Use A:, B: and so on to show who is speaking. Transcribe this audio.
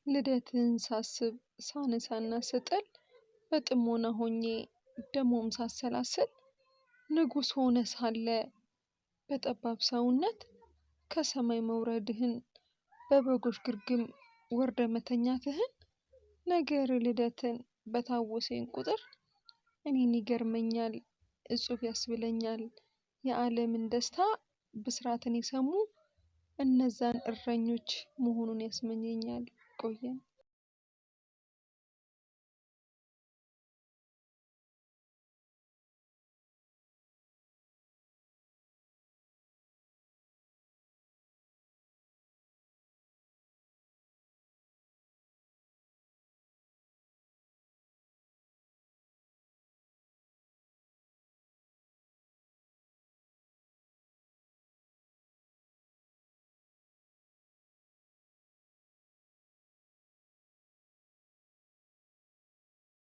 A: ልደትህን ሳስብ ሳነሳና ስጥል በጥሞና ሆኜ ደሞም ሳሰላስል ንጉስ ሆነ ሳለ በጠባብ ሰውነት ከሰማይ መውረድህን በበጎች ግርግም ወርደ መተኛትህን ነገር ልደትን በታወሰኝ ቁጥር እኔን ይገርመኛል እጹብ ያስብለኛል የዓለምን ደስታ ብስራትን የሰሙ እነዛን እረኞች መሆኑን ያስመኘኛል። ቆየን